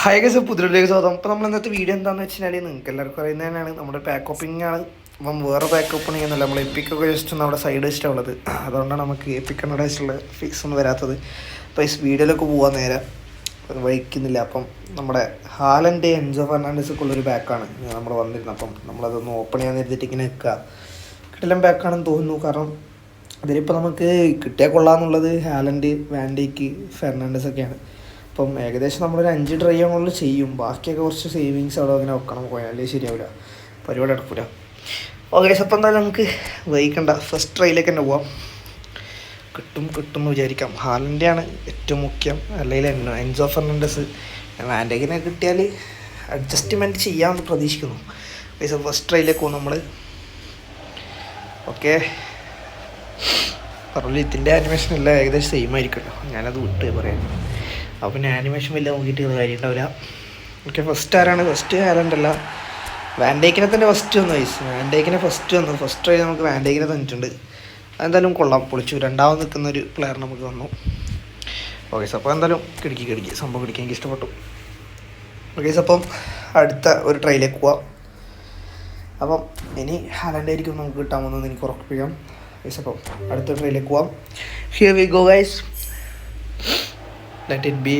Hi guys, പുതിയൊരു സ്വാഗതം. അപ്പോൾ നമ്മൾ ഇന്നത്തെ വീഡിയോ എന്താണെന്ന് വെച്ചാൽ നിങ്ങൾക്ക് എല്ലാവർക്കും അറിയുന്നത് തന്നെയാണ്, നമ്മുടെ പാക്ക് ഓപ്പണിംഗ് ആണ്. അപ്പം വേറെ പാക്ക് ഓപ്പണിംഗ് എന്നല്ല, നമ്മൾ എപ്പിക്കൊക്കെ ജസ്റ്റ് നമ്മുടെ സൈഡ് വെച്ചിട്ടുള്ളത്. അതുകൊണ്ടാണ് നമുക്ക് എപ്പിക്കണ്ണയുടെ വെച്ചുള്ള ഫീസ് ഒന്നും വരാത്തത്. അപ്പോൾ ഈ വീഡിയോയിലൊക്കെ പോകാൻ നേരെ വഹിക്കുന്നില്ല. അപ്പം നമ്മുടെ ഹാലൻഡ് എൻസോ ഫെർണാണ്ടസൊക്കെ ഉള്ളൊരു ബാക്കാണ് നമ്മൾ വന്നിരുന്നത്. അപ്പം നമ്മളതൊന്ന് ഓപ്പൺ ചെയ്യാൻ നേരത്തിട്ട് ഇങ്ങനെ നിൽക്കുക. കിട്ടില്ല ബാക്കാണെന്ന് തോന്നുന്നു. കാരണം അതിലിപ്പോൾ നമുക്ക് കിട്ടിയാൽ കൊള്ളാമെന്നുള്ളത് ഹാലൻഡ്, വാൻഡേക്ക്, ഫെർണാണ്ടസ് ഒക്കെയാണ്. അപ്പം ഏകദേശം നമ്മളൊരു 5 ട്രൈ ആകുമ്പോൾ ചെയ്യും. ബാക്കിയൊക്കെ കുറച്ച് സേവിങ്സ് അവിടെ അങ്ങനെ വെക്കണം, പോയാലേ ശരിയാവില്ല, പരിപാടി നടക്കില്ല. ഓക്കെ, അപ്പം എന്തായാലും നമുക്ക് വൈകണ്ട ഫസ്റ്റ് ട്രൈയിലേക്ക് തന്നെ പോവാം. കിട്ടും എന്ന് വിചാരിക്കാം. ഹാലൻഡാണ് ഏറ്റവും മുഖ്യം, അല്ലെങ്കിൽ എൻസോ ഫെർണാണ്ടസ്. വാൻഡേക്കിനെ കിട്ടിയാൽ അഡ്ജസ്റ്റ്മെൻറ്റ് ചെയ്യാമെന്ന് പ്രതീക്ഷിക്കുന്നു. ഫസ്റ്റ് ട്രൈയിലേക്ക് പോകും നമ്മൾ. ഓക്കെ, പറഞ്ഞില്ല ഇതിൻ്റെ ആനിമേഷൻ എല്ലാം ഏകദേശം സെയിം ആയിരിക്കുമല്ലോ, ഞാനത് വിട്ട് പറയാൻ. അപ്പോൾ പിന്നെ ആനിമേഷൻ വലിയ നോക്കിയിട്ട് കാര്യം ഉണ്ടാവില്ല. ഓക്കെ, ഫസ്റ്റ് ആരാണ്? ഫസ്റ്റ് ഹാലൻഡല്ല, വാൻഡേക്കിനെ തന്നെ ഫസ്റ്റ് വന്നു. വാൻഡേക്കിനെ ഫസ്റ്റ് വന്നു. ഫസ്റ്റ് ട്രൈ നമുക്ക് വാൻഡേക്കിനെ തന്നിട്ടുണ്ട്. അതെന്തായാലും കൊള്ളാം, പൊളിച്ചു. രണ്ടാമത് നിൽക്കുന്ന ഒരു പ്ലെയർ നമുക്ക് വന്നു. ഓക്കെ, അപ്പോൾ എന്തായാലും കിടക്കി സംഭവം കിടക്കി, എനിക്ക് ഇഷ്ടപ്പെട്ടു. ഓക്കെ, അപ്പം അടുത്ത ഒരു ട്രൈയിലേക്ക് പോവാം. അപ്പം ഇനി ഹാലൻഡായിരിക്കും നമുക്ക് കിട്ടാൻ പോകുന്നത്, എനിക്ക് ഉറപ്പിക്കാം. അപ്പം അടുത്ത ട്രൈയിലേക്ക് പോവാം. Here we go guys. Let it be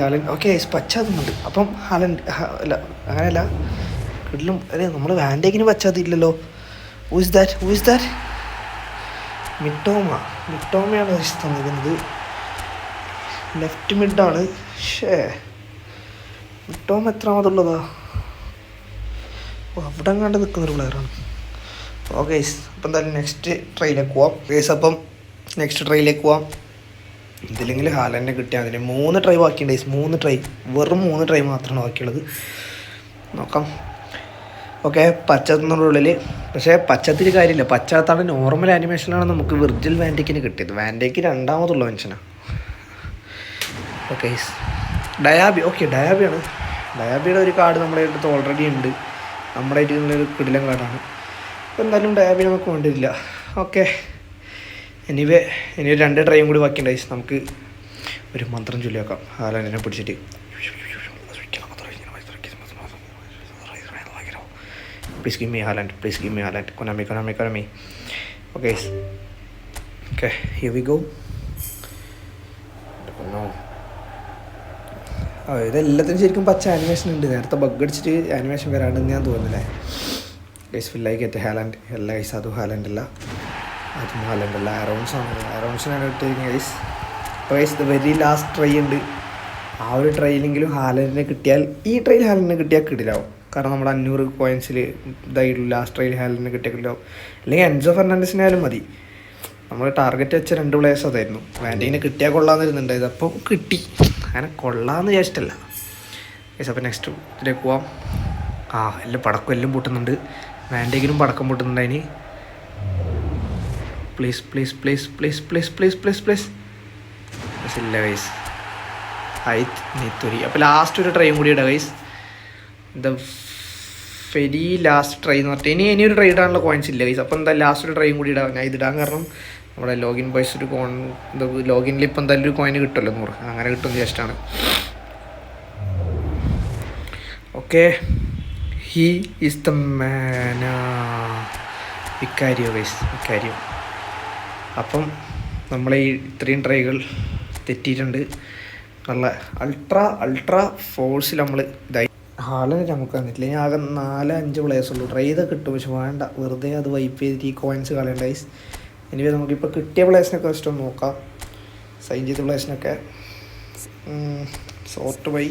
Haaland. Okay, പച്ച അതുണ്ട്. അപ്പം ഹാലൻഡ് അല്ല, അങ്ങനെയല്ല, കിട്ടിലും അല്ലേ, നമ്മൾ വാൻഡേക്കിന് പച്ച അതില്ലല്ലോ. Who is that? മിട്ടോമയാണ് തന്നിരിക്കുന്നത്. ലെഫ്റ്റ് മിഡാണ്. മിട്ടോമ എത്രാമതുള്ളതാ? അവിടെ കണ്ട് നിൽക്കുന്നൊരു പ്ലെയറാണ്. ഓക്കെ, അപ്പം എന്തായാലും നെക്സ്റ്റ് ട്രൈയിലേക്ക് പോവാം. അപ്പം നെക്സ്റ്റ് ട്രൈയിലേക്ക് പോവാം. ഇതില്ലെങ്കിൽ ഹാലൻഡിനെ കിട്ടിയാൽ അതിന് 3 ട്രൈ ബാക്കിയുണ്ട്. 3 ട്രൈ, വെറും 3 ട്രൈ മാത്രമാണ് ബാക്കിയുള്ളത്. നോക്കാം. ഓക്കെ, പച്ചത്തിനുള്ളിൽ, പക്ഷേ പച്ചത്തിൽ കാര്യമില്ല. പച്ചത്താണ് നോർമൽ ആനിമേഷനാണ് നമുക്ക് വിർജിൽ വാൻഡേക്കിന് കിട്ടിയത്. വാൻഡേക്ക് രണ്ടാമതുള്ള മനുഷ്യനാണ്. ഓക്കെ, ഡയാബി. ഓക്കെ, ഡയാബിയാണ്. ഡയാബിയുടെ ഒരു കാർഡ് നമ്മുടെ അടുത്ത് ഓൾറെഡി ഉണ്ട്. നമ്മുടെ ആയിട്ടുള്ളൊരു കിടിലൻ കാർഡാണ്. അപ്പോൾ എന്തായാലും ഡയാബി നമുക്ക് വേണ്ടിയില്ല. ഓക്കെ, ഇനി ഒരു 2 ട്രൈയും കൂടി ബാക്കിയുണ്ടായി. നമുക്ക് ഒരു മന്ത്രം ചൊല്ലി വെക്കാം. ഹാലൻഡിനെ പിടിച്ചിട്ട് please give me Haaland. Konami. Okay, here we go. ഇതെല്ലാത്തിനും ശരിക്കും പച്ച ആനിമേഷൻ ഉണ്ട്. നേരത്തെ ബഗ് അടിച്ചിട്ട് ആനിമേഷൻ വരാണ്ടെന്ന് ഞാൻ തോന്നുന്നില്ലേ. ഗൈസ് ഫില്ലായി കയറ്റ ഹാലൻഡ് അല്ല ഗൈസ്, അതും ഹാലൻഡല്ല. അറൗൺസിനാണ് കിട്ടിയിരിക്കുന്നത് guys. Guys the very last try ഉണ്ട്. ആ ഒരു ട്രൈയിലെങ്കിലും ഹാലൻഡിനെ കിട്ടിയാൽ, ഈ ട്രൈയിൽ ഹാലൻഡിനെ കിട്ടിയാൽ കിടിലാവും. കാരണം നമ്മുടെ 500 കോയിൻസിൽ ഇതായിട്ടുള്ളൂ. ലാസ്റ്റ് ട്രൈയിൽ ഹാലൻഡിനെ കിട്ടിയാൽ കിടിലാവും. അല്ലെങ്കിൽ എൻസോ ഫെർണാണ്ടസിനായാലും മതി. നമ്മൾ ടാർഗറ്റ് വെച്ച 2 പ്ലേയേഴ്സ് അതായിരുന്നു. വാൻഡേക്കിനെ കിട്ടിയാൽ കൊള്ളാമെന്നിരുന്നുണ്ടായത്. അപ്പം കിട്ടി. അങ്ങനെ കൊള്ളാമെന്ന് വിചാരിച്ചിട്ടല്ല ഗൈസ്. അപ്പോൾ നെക്സ്റ്റ് ഇതിലേക്ക് പോവാം. എല്ലാം പടക്കം പൊട്ടുന്നുണ്ട്. വാൻഡേക്കിനും പടക്കം പൊട്ടുന്നുണ്ട്. അതിന് പ്ലീസ് ഇല്ല ഗൈസ്. നെത്തോരി. അപ്പോൾ ലാസ്റ്റ് ഒരു ട്രൈയും കൂടി ഇടാം guys. The very last try എന്ന് പറഞ്ഞാൽ ഇനിയൊരു ട്രൈ ഇടാനുള്ള കോയിൻസ് ഇല്ല ഗൈസ്. അപ്പോൾ എന്തായാലും ലാസ്റ്റ് ഒരു ട്രൈയും കൂടി ഇടാം. ഞാൻ ഇതിടാൻ കാരണം നമ്മുടെ ലോഗിൻ ബോയ്സ് ഒരു ലോഗിനിൽ ഇപ്പോൾ എന്തായാലും ഒരു കോയിന് കിട്ടുമല്ലോ, 100 അങ്ങനെ കിട്ടുമെന്ന് ജസ്റ്റാണ്. Okay, he is the man. Vicario guys, Vicario. അപ്പം നമ്മൾ ഈ ഇത്രയും ട്രൈകൾ തെറ്റിയിട്ടുണ്ട്. നല്ല അൾട്രാ ഫോഴ്സിൽ നമ്മൾ ഇതായി. ഹാലൻഡ് നമുക്ക് തന്നിട്ടില്ല. ഇനി ആകെ 4-5 പ്ലേയേഴ്സ് ഉള്ളൂ. ട്രൈ ചെയ്താൽ കിട്ടും, പക്ഷെ വേണ്ട, വെറുതെ അത് വൈപ്പ് ചെയ്തിട്ട് ഈ കോയിൻസ് കളയണ്ട ഗൈസ്. എനിവേ നമുക്കിപ്പോൾ കിട്ടിയ പ്ലേയേഴ്സിനൊക്കെ ജസ്റ്റ് ഒന്ന് നോക്കാം. സൈൻ ചെയ്ത പ്ലേയേഴ്സിനൊക്കെ സോർട്ട് ബൈ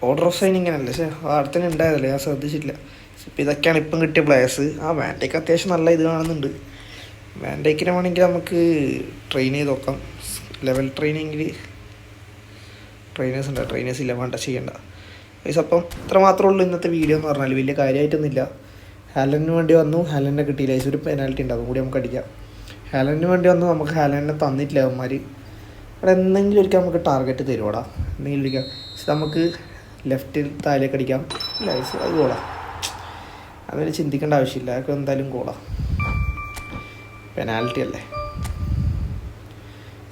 ഓർഡർ ഓഫ് സൈനിങ്ങനല്ലേ, പക്ഷേ അടുത്തന്നെ ഉണ്ടായതല്ലേ, ഞാൻ ശ്രദ്ധിച്ചിട്ടില്ല. ഇപ്പം ഇതൊക്കെയാണ് ഇപ്പം കിട്ടിയ പ്ലേയേഴ്സ്. വാൻഡേക്ക് അത്യാവശ്യം നല്ല ഇത് കാണുന്നുണ്ട്. വാൻഡേക്കിനെ വേണമെങ്കിൽ നമുക്ക് ട്രെയിൻ ചെയ്ത് നോക്കാം. ലെവൽ ട്രെയിനിങ്ങിൽ ട്രെയിനേഴ്സ് ഇല്ല, വേണ്ട, ചെയ്യണ്ട ഗൈസ്. അപ്പം ഇത്ര മാത്രമേ ഉള്ളൂ ഇന്നത്തെ വീഡിയോ എന്ന് പറഞ്ഞാൽ. വലിയ കാര്യമായിട്ടൊന്നുമില്ല. ഹാലൻഡിന് വേണ്ടി വന്നു, ഹാലൻഡിനെ കിട്ടിയില്ല. ഒരു പെനാൽറ്റി ഉണ്ട്, അതും കൂടി നമുക്ക് അടിക്കാം. ഹാലൻഡിന് വേണ്ടി വന്നു, നമുക്ക് ഹാലൻഡിനെ തന്നിട്ടില്ല അവന്മാർ. അവിടെ എന്തെങ്കിലും ഒരിക്കൽ നമുക്ക് ടാർഗറ്റ് തരുവാടാ, എന്തെങ്കിലും ഒരിക്കൽ. പക്ഷെ നമുക്ക് ലെഫ്റ്റിൽ താഴേക്ക് അടിക്കാം. ഇല്ല ഗൈസ്, അത് ഗോളാ. അതിന് ചിന്തിക്കേണ്ട ആവശ്യമില്ല, അതൊക്കെ എന്തായാലും ഗോളാ, പെനാൽറ്റി അല്ലേ.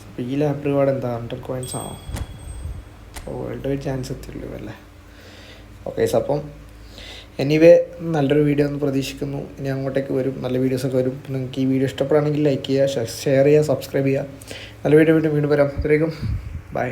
അപ്പോൾ ഈ ലാപ്പ് റിവാർഡ് എന്താ 100 കോയിൻസ് ആണോ? വേൾഡ് വൈഡ് ചാൻസ് എത്തിയുള്ളൂ അല്ലേ? ഓക്കെ അപ്പം എനിവേ നല്ലൊരു വീഡിയോ ഒന്ന് പ്രതീക്ഷിക്കുന്നു. ഇനി അങ്ങോട്ടേക്ക് വരും, നല്ല വീഡിയോസൊക്കെ വരും. നിങ്ങൾക്ക് ഈ വീഡിയോ ഇഷ്ടപ്പെടുകയാണെങ്കിൽ ലൈക്ക് ചെയ്യുക, ഷെയർ ചെയ്യുക, സബ്സ്ക്രൈബ് ചെയ്യുക. നല്ല വീഡിയോ വീണ്ടും വരാം. അത്രയും ബൈ.